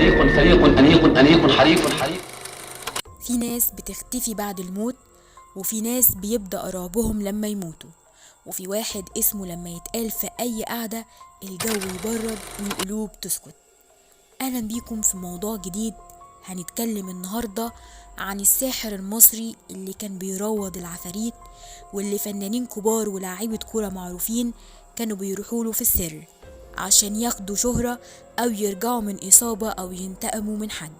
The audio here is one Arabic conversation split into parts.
فريق أنيق حريق. في ناس بتختفي بعد الموت، وفي ناس بيبدأ رعبهم لما يموتوا، وفي واحد اسمه لما يتقال في أي قعدة الجو يبرد والقلوب تسكت. أهلا بيكم في موضوع جديد. هنتكلم النهاردة عن الساحر المصري اللي كان بيروض العفاريت، واللي فنانين كبار ولاعيبة كورة معروفين كانوا بيروحوله في السر عشان ياخدوا شهرة أو يرجعوا من إصابة أو ينتقموا من حد،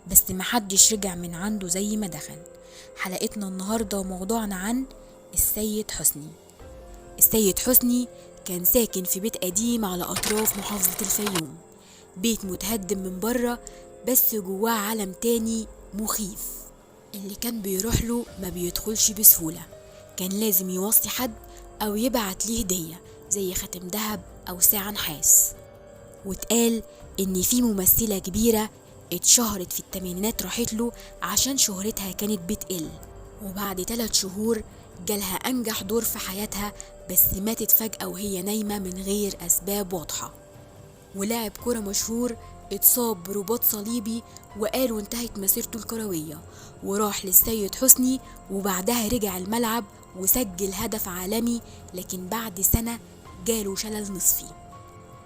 بس محدش رجع من عنده زي ما دخل. حلقتنا النهاردة وموضوعنا عن السيد حسني. السيد حسني كان ساكن في بيت قديم على أطراف محافظة الفيوم، بيت متهدم من بره بس جواه عالم تاني مخيف. اللي كان بيروح له ما بيدخلش بسهولة، كان لازم يوصي حد أو يبعت ليه هدية زي خاتم دهب أو ساعة نحاس. واتقال إن في ممثلة كبيرة اتشهرت في التمانينات راحت له عشان شهرتها كانت بتقل، وبعد 3 شهور جالها أنجح دور في حياتها، بس ماتت فجأة وهي نايمة من غير أسباب واضحة. ولاعب كرة مشهور اتصاب برباط صليبي وقالوا انتهت مسيرته الكروية، وراح للسيد حسني وبعدها رجع الملعب وسجل هدف عالمي، لكن بعد سنة جاله شلل نصفي.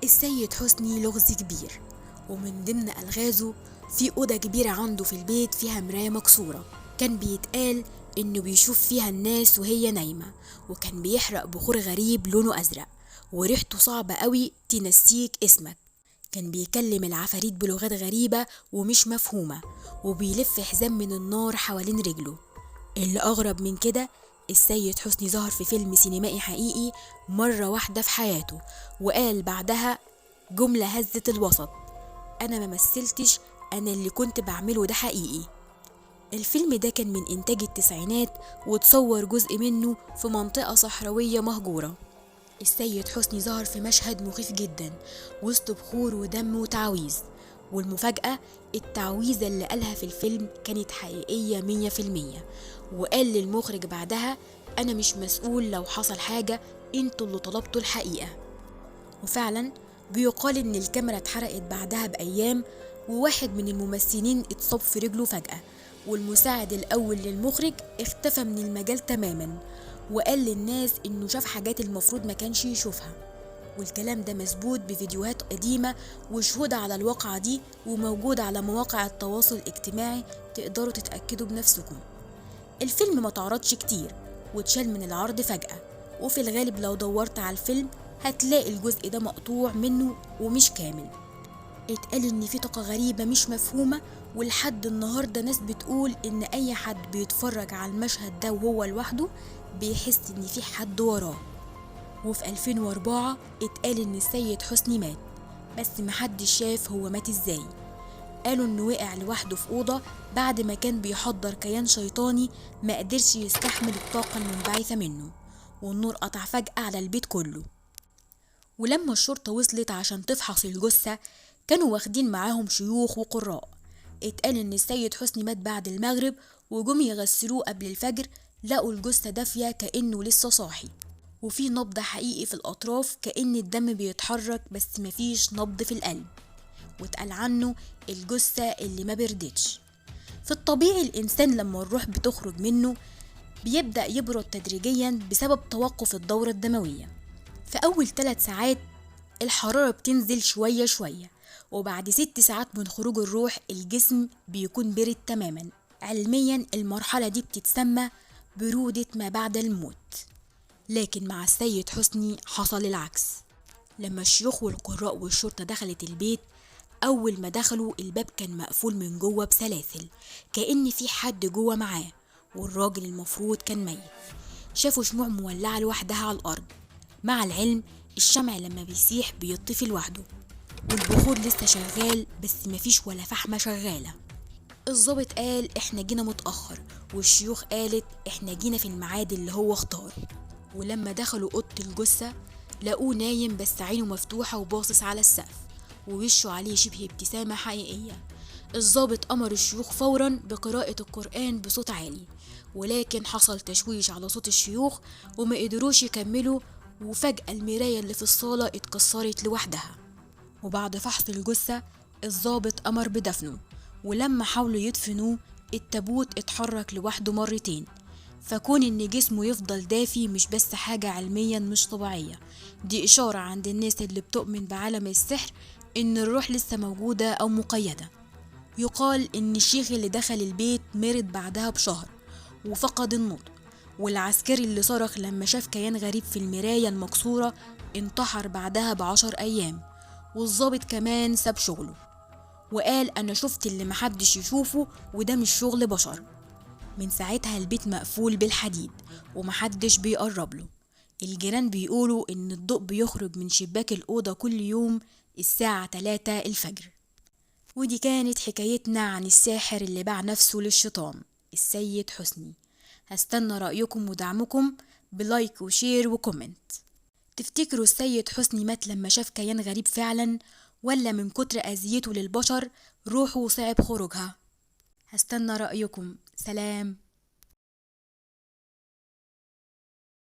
السيد حسني لغز كبير، ومن ضمن ألغازه في أوضة كبيرة عنده في البيت فيها مراية مكسورة، كان بيتقال إنه بيشوف فيها الناس وهي نايمة، وكان بيحرق بخور غريب لونه أزرق وريحته صعبة قوي تنسيك اسمك. كان بيكلم العفاريت بلغات غريبة ومش مفهومة، وبيلف حزام من النار حوالين رجله. اللي أغرب من كده، السيد حسني ظهر في فيلم سينمائي حقيقي مرة واحدة في حياته، وقال بعدها جملة هزت الوسط: أنا ما مثلتش، أنا اللي كنت بعمله ده حقيقي. الفيلم ده كان من إنتاج التسعينات، وتصور جزء منه في منطقة صحراوية مهجورة. السيد حسني ظهر في مشهد مخيف جدا وسط بخور ودم وتعويذ، والمفاجأة التعويذة اللي قالها في الفيلم كانت حقيقية 100%. وقال للمخرج بعدها: أنا مش مسؤول لو حصل حاجة، انتوا اللي طلبتوا الحقيقة. وفعلا بيقال إن الكاميرا اتحرقت بعدها بأيام، وواحد من الممثلين اتصاب في رجله فجأة، والمساعد الأول للمخرج اختفى من المجال تماما، وقال للناس إنه شاف حاجات المفروض ما كانش يشوفها. والكلام ده مثبوت بفيديوهات قديمة وشهود على الواقعة دي، وموجود على مواقع التواصل الاجتماعي، تقدروا تتأكدوا بنفسكم. الفيلم ما تعرضش كتير واتشال من العرض فجأة، وفي الغالب لو دورت على الفيلم هتلاقي الجزء ده مقطوع منه ومش كامل. اتقال ان في طاقة غريبة مش مفهومة، ولحد النهاردة ناس بتقول ان اي حد بيتفرج على المشهد ده وهو لوحده بيحس ان في حد وراه. وفي 2004 اتقال ان السيد حسني مات، بس محدش شاف هو مات ازاي. قالوا انه وقع لوحده في اوضة بعد ما كان بيحضر كيان شيطاني ما قدرش يستحمل الطاقة المنبعثة منه، والنور قطع فجأة على البيت كله. ولما الشرطة وصلت عشان تفحص الجثة كانوا واخدين معاهم شيوخ وقراء. اتقال ان السيد حسني مات بعد المغرب، وجم يغسلوه قبل الفجر لقوا الجثة دافية كأنه لسه صاحي، وفي نبض حقيقي في الأطراف كأن الدم بيتحرك بس مفيش نبض في القلب. واتقال عنه الجثة اللي ما بردتش. في الطبيعي الإنسان لما الروح بتخرج منه بيبدأ يبرد تدريجيا بسبب توقف الدورة الدموية. في أول 3 ساعات الحرارة بتنزل شوية شوية، وبعد 6 ساعات من خروج الروح الجسم بيكون برد تماما. علميا المرحلة دي بتتسمى برودة ما بعد الموت. لكن مع السيد حسني حصل العكس. لما الشيوخ والقراء والشرطة دخلت البيت، أول ما دخلوا الباب كان مقفول من جوه بسلاسل كأن في حد جوه معاه، والراجل المفروض كان ميت. شافوا شموع مولعة لوحدها على الأرض، مع العلم الشمع لما بيسيح بيطفي لوحده، والبخور لسه شغال بس مفيش ولا فحمة شغالة. الضابط قال احنا جينا متأخر، والشيوخ قالت احنا جينا في الميعاد اللي هو اختار. ولما دخلوا أوضة الجثة لقوه نايم بس عينه مفتوحة وباصص على السقف، ووشه عليه شبه ابتسامة حقيقية. الضابط أمر الشيوخ فورا بقراءة القرآن بصوت عالي، ولكن حصل تشويش على صوت الشيوخ وما قدروش يكملوا، وفجأة المراية اللي في الصالة اتكسرت لوحدها. وبعد فحص الجثة الضابط أمر بدفنه، ولما حاولوا يدفنوه التابوت اتحرك لوحده مرتين. فكون إن جسمه يفضل دافي مش بس حاجة علميا مش طبيعية، دي إشارة عند الناس اللي بتؤمن بعالم السحر إن الروح لسه موجودة أو مقيدة. يقال إن الشيخ اللي دخل البيت مرض بعدها بشهر وفقد النطق، والعسكري اللي صرخ لما شاف كيان غريب في المراية المكسورة انتحر بعدها ب10 أيام، والضابط كمان ساب شغله وقال أنا شفت اللي محدش يشوفه وده مش شغل بشر. من ساعتها البيت مقفول بالحديد ومحدش بيقرب له. الجيران بيقولوا إن الضوء بيخرج من شباك الأوضة كل يوم الساعة 3 الفجر. ودي كانت حكايتنا عن الساحر اللي باع نفسه للشيطان السيد حسني. هستنى رأيكم ودعمكم بلايك وشير وكومنت. تفتكروا السيد حسني مات لما شاف كيان غريب فعلا، ولا من كتر أذيته للبشر روحه صعب خروجها؟ هستنى رأيكم. سلام.